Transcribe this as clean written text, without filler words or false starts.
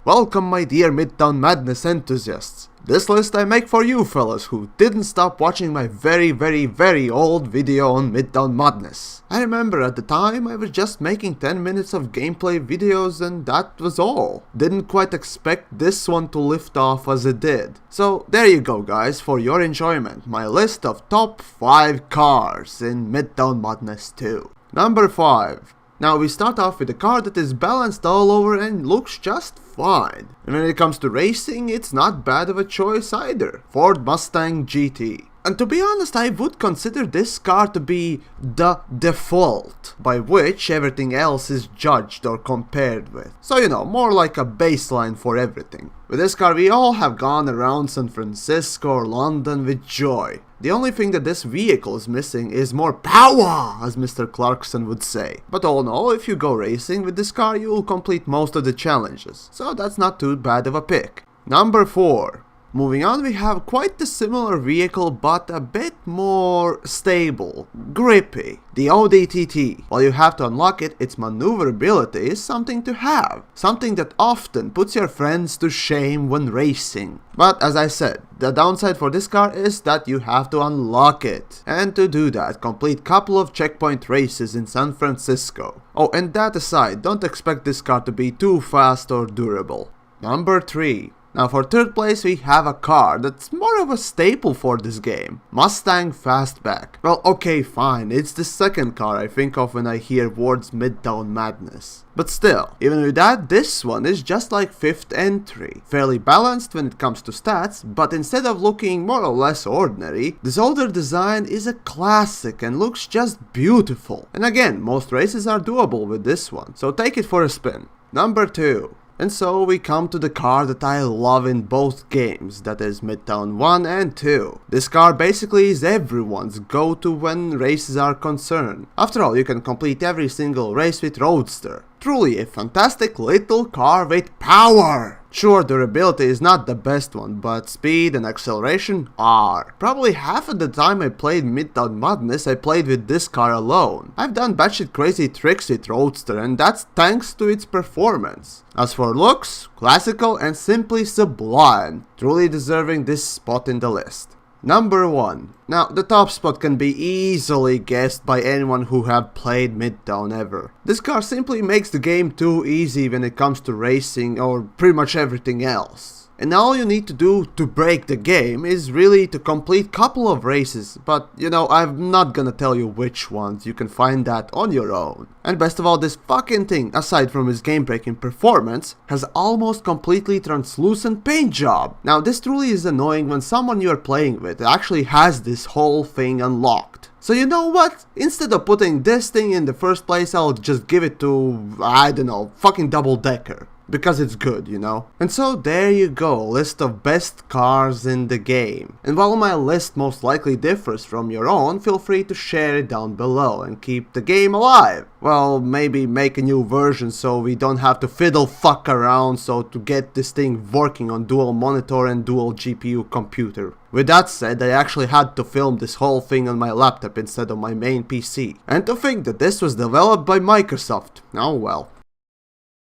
Welcome my dear Midtown Madness enthusiasts. This list I make for you fellas who didn't stop watching my very old video on Midtown Madness. I remember at the time I was just making 10 minutes of gameplay videos and that was all. Didn't quite expect this one to lift off as it did. So there you go guys, for your enjoyment, my list of top 5 cars in Midtown Madness 2. Number 5. Now we start off with a car that is balanced all over and looks just fine. And when it comes to racing, it's not bad of a choice either. Ford Mustang GT. And to be honest, I would consider this car to be the default, by which everything else is judged or compared with. So you know, more like a baseline for everything. With this car we all have gone around San Francisco or London with joy. The only thing that this vehicle is missing is more power, as Mr. Clarkson would say. But all in all, if you go racing with this car, you will complete most of the challenges. So that's not too bad of a pick. Number 4. Moving on, we have quite a similar vehicle but a bit more stable, grippy. The Audi TT. While you have to unlock it, its maneuverability is something to have. Something that often puts your friends to shame when racing. But as I said, the downside for this car is that you have to unlock it. And to do that, complete couple of checkpoint races in San Francisco. Oh, and that aside, don't expect this car to be too fast or durable. Number 3. Now for third place we have a car that's more of a staple for this game. Mustang Fastback. Well, okay, fine, it's the second car I think of when I hear words Midtown Madness. But still, even with that, this one is just like 5th entry. Fairly balanced when it comes to stats, but instead of looking more or less ordinary, this older design is a classic and looks just beautiful. And again, most races are doable with this one, so take it for a spin. Number 2. And so we come to the car that I love in both games, that is Midtown 1 and 2. This car basically is everyone's go-to when races are concerned. After all, you can complete every single race with Roadster. Truly a fantastic little car with power! Sure, durability is not the best one, but speed and acceleration are. Probably half of the time I played Midtown Madness, I played with this car alone. I've done batshit crazy tricks with Roadster, and that's thanks to its performance. As for looks, classical and simply sublime, truly deserving this spot in the list. Number 1. Now, the top spot can be easily guessed by anyone who have played Midtown ever. This car simply makes the game too easy when it comes to racing or pretty much everything else. And all you need to do to break the game is really to complete couple of races, but you know, I'm not gonna tell you which ones, you can find that on your own. And best of all, this fucking thing, aside from its game-breaking performance, has almost completely translucent paint job. Now this truly is annoying when someone you're playing with actually has this whole thing unlocked. So you know what? Instead of putting this thing in the first place, I'll just give it to, I don't know, fucking double decker. Because it's good, you know. And so there you go, list of best cars in the game. And while my list most likely differs from your own, feel free to share it down below and keep the game alive. Well, maybe make a new version so we don't have to fiddle fuck around so to get this thing working on dual monitor and dual GPU computer. With that said, I actually had to film this whole thing on my laptop instead of my main PC. And to think that this was developed by Microsoft. Oh well.